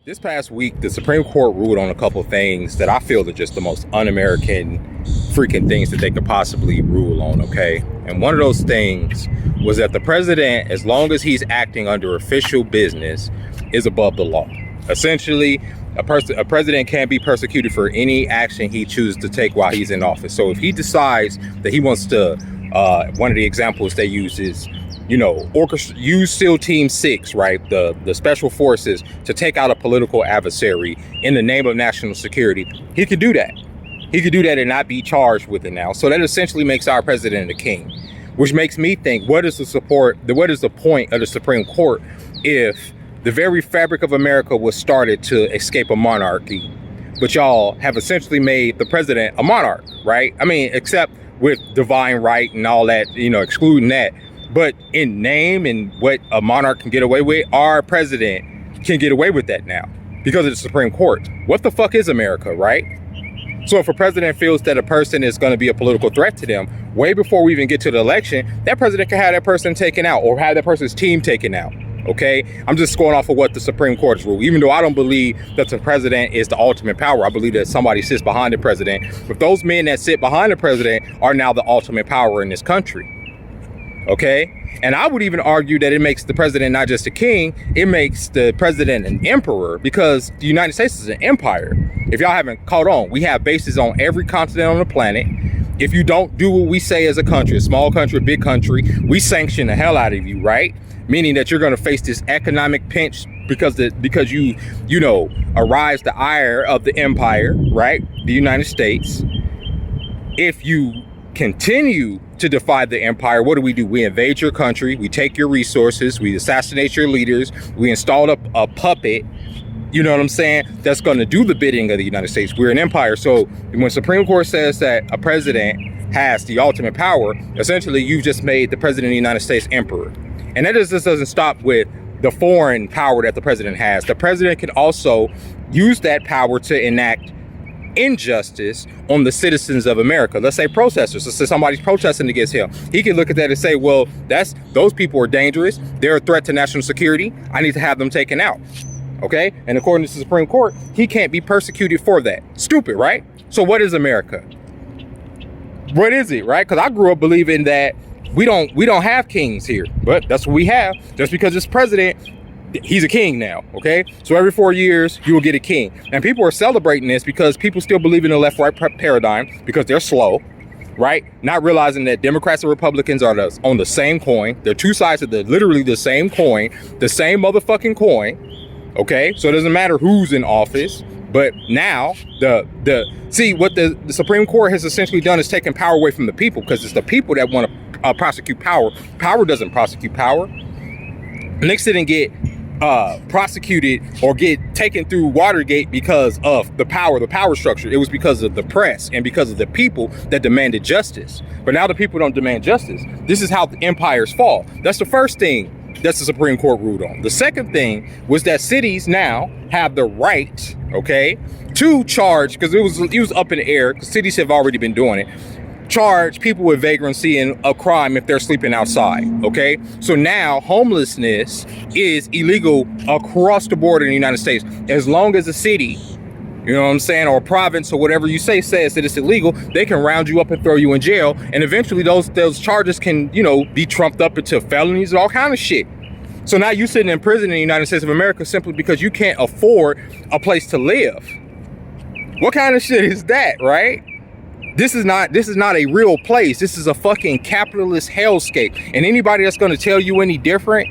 This past week, the Supreme Court ruled on a couple of things that I feel are just the most un-American freaking things that they could possibly rule on, okay? And one of those things was that the president, as long as he's acting under official business, is above the law. Essentially, a president can't be persecuted for any action he chooses to take while he's in office. So if he decides that he wants to, one of the examples they use is, use SEAL Team 6, right? The special forces to take out a political adversary in the name of national security. He could do that. He could do that and not be charged with it now. So that essentially makes our president a king, which makes me think, what is the point of the Supreme Court if the very fabric of America was started to escape a monarchy, but y'all have essentially made the president a monarch, right? I mean, except with divine right and all that, excluding that. But in name and what a monarch can get away with, our president can get away with that now because of the Supreme Court. What the fuck is America, right? So if a president feels that a person is going to be a political threat to them, way before we even get to the election, that president can have that person taken out or have that person's team taken out. Okay, I'm just going off of what the Supreme Court has ruled. Even though I don't believe that the president is the ultimate power, I believe that somebody sits behind the president. But those men that sit behind the president are now the ultimate power in this country. Okay, and I would even argue that it makes the president not just a king, it makes the president an emperor, because the United States is an empire. If y'all haven't caught on, we have bases on every continent on the planet. If you don't do what we say as a country, a small country, a big country, we sanction the hell out of you, right? Meaning that you're going to face this economic pinch because you arise the ire of the empire, right? The United States. If you continue to defy the empire, what do? We invade your country, we take your resources, we assassinate your leaders, we install a puppet, you know what I'm saying, that's going to do the bidding of the United States. We're an empire. So when Supreme Court says that a president has the ultimate power, essentially you've just made the president of the United States emperor. And that just doesn't stop with the foreign power that the president has. The president can also use that power to enact injustice on the citizens of America. Let's say protesters. Let's say somebody's protesting against him. He can look at that and say, well, those people are dangerous. They're a threat to national security. I need to have them taken out. Okay? And according to the Supreme Court, he can't be persecuted for that. Stupid, right? So what is America? What is it, right? Because I grew up believing that we don't have kings here, but that's what we have. Just because it's president, he's a king now, okay? So every 4 years, you will get a king. And people are celebrating this because people still believe in the left-right paradigm because they're slow, right? Not realizing that Democrats and Republicans are on the same coin. They're two sides of literally the same coin, the same motherfucking coin, okay? So it doesn't matter who's in office. But now, what the Supreme Court has essentially done is taken power away from the people, because it's the people that want to prosecute power. Power doesn't prosecute power. Nixon didn't get prosecuted or get taken through Watergate because of the power structure. It was because of the press and because of the people that demanded justice. But now the people don't demand justice. This is how the empires fall. That's the first thing that's the Supreme Court ruled on. The second thing was that cities now have the right, okay, to charge, because it was up in the air, because cities have already been doing it, charge people with vagrancy and a crime if they're sleeping outside, okay? So now homelessness is illegal across the board in the United States. As long as a city, you know what I'm saying, or a province or whatever you say says that it's illegal, they can round you up and throw you in jail. And eventually those charges can, be trumped up into felonies and all kind of shit. So now you're sitting in prison in the United States of America simply because you can't afford a place to live. What kind of shit is that, right? This is not a real place. This is a fucking capitalist hellscape. And anybody that's going to tell you any different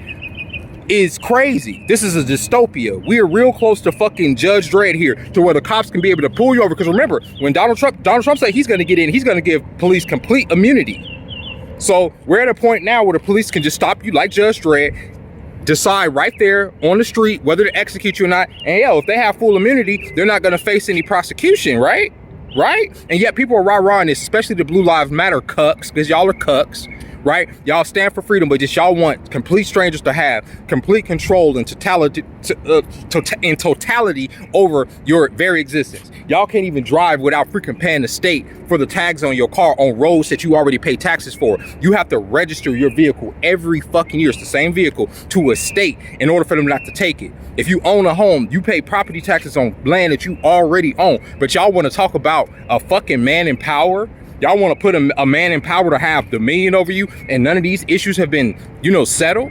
is crazy. This is a dystopia. We are real close to fucking Judge Dredd here, to where the cops can be able to pull you over. Because remember, when Donald Trump said he's going to get in, he's going to give police complete immunity. So we're at a point now where the police can just stop you like Judge Dredd, decide right there on the street whether to execute you or not. And if they have full immunity, they're not going to face any prosecution, right? And yet people are rah-rahing this, especially the Blue Lives Matter cucks, because y'all are cucks, right? Y'all stand for freedom, but just y'all want complete strangers to have complete control and totality over your very existence. Y'all can't even drive without freaking paying the state for the tags on your car on roads that you already pay taxes for. You have to register your vehicle every fucking year. It's the same vehicle to a state in order for them not to take it. If you own a home, you pay property taxes on land that you already own. But y'all want to talk about a fucking man in power? Y'all want to put a man in power to have dominion over you, and none of these issues have been, you know, settled?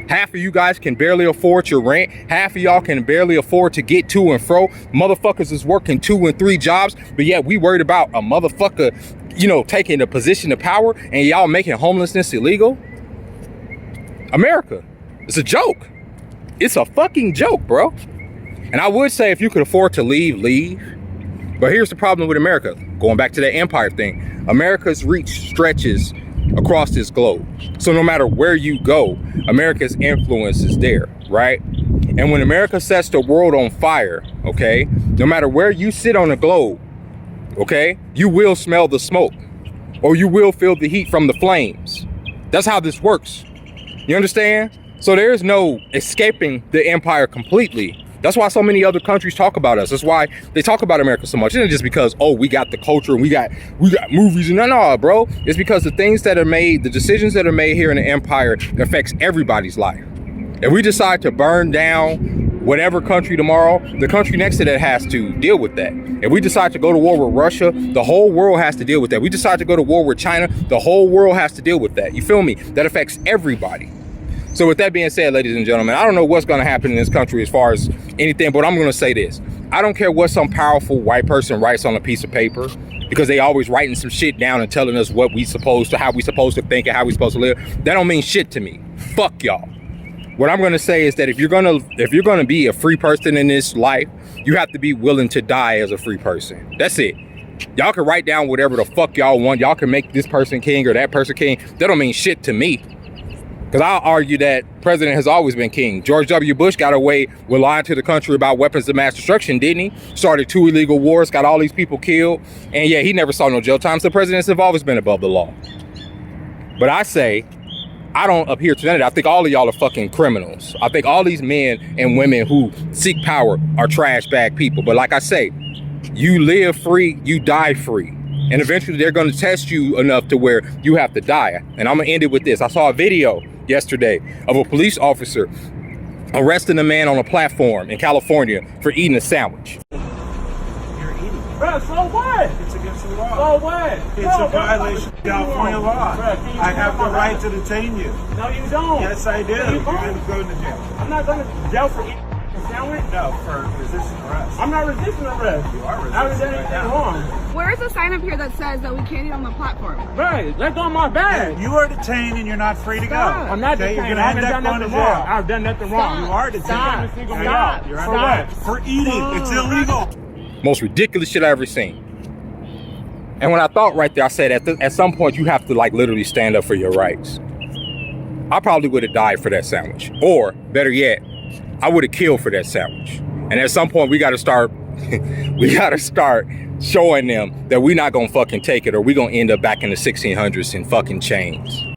Half of you guys can barely afford your rent. Half of y'all can barely afford to get to and fro. Motherfuckers is working 2 and 3 jobs, but yet we worried about a motherfucker, you know, taking a position of power, and y'all making homelessness illegal? America, it's a joke. It's a fucking joke, bro. And I would say if you could afford to leave, leave. But here's the problem with America. Going back to that empire thing, America's reach stretches across this globe. So no matter where you go, America's influence is there, right? And when America sets the world on fire, okay, no matter where you sit on the globe, okay, you will smell the smoke, or you will feel the heat from the flames. That's how this works. You understand? So there is no escaping the empire completely. That's why so many other countries talk about us. That's why they talk about America so much. It isn't just because, oh, we got the culture and we got movies and no, bro. It's because the things that are made, the decisions that are made here in the empire affects everybody's life. If we decide to burn down whatever country tomorrow, the country next to that has to deal with that. If we decide to go to war with Russia, the whole world has to deal with that. We decide to go to war with China, the whole world has to deal with that. You feel me? That affects everybody. So with that being said, ladies and gentlemen, I don't know what's going to happen in this country as far as anything, but I'm going to say this. I don't care what some powerful white person writes on a piece of paper, because they always writing some shit down and telling us what we supposed to, how we supposed to think and how we supposed to live. That don't mean shit to me. Fuck y'all. What I'm going to say is that if you're going to be a free person in this life, you have to be willing to die as a free person. That's it. Y'all can write down whatever the fuck y'all want. Y'all can make this person king or that person king. That don't mean shit to me. Because I'll argue that president has always been king. George W. Bush got away with lying to the country about weapons of mass destruction, didn't he? Started 2 illegal wars, got all these people killed. And yeah, he never saw no jail time. So presidents have always been above the law. But I say, I don't adhere to none of that. I think all of y'all are fucking criminals. I think all these men and women who seek power are trash bag people. But like I say, you live free, you die free. And eventually they're going to test you enough to where you have to die. And I'm going to end it with this. I saw a video yesterday of a police officer arresting a man on a platform in California for eating a sandwich. You're eating. Bro, so what? It's against the law. So what? It's a violation of California law. Bro, I have the right to detain you. No, you don't. Yes, I do. You're going to go to jail. I'm not going to jail for eating a sandwich. No, for resisting arrest. I'm not resisting arrest. You are resisting. I haven't done anything wrong. Where's the sign up here that says that we can't eat on the platform? Right, let go of my bag. You are detained and you're not free to go. I'm not detained. You're gonna end up going to jail. I've done nothing wrong. You are detained. Stop. You're under arrest for eating. It's illegal. Most ridiculous shit I ever seen. And when I thought right there, I said at some point you have to like literally stand up for your rights. I probably would have died for that sandwich, or better yet, I would have killed for that sandwich. And at some point we got to start showing them that we're not gonna fucking take it, or we're gonna end up back in the 1600s in fucking chains.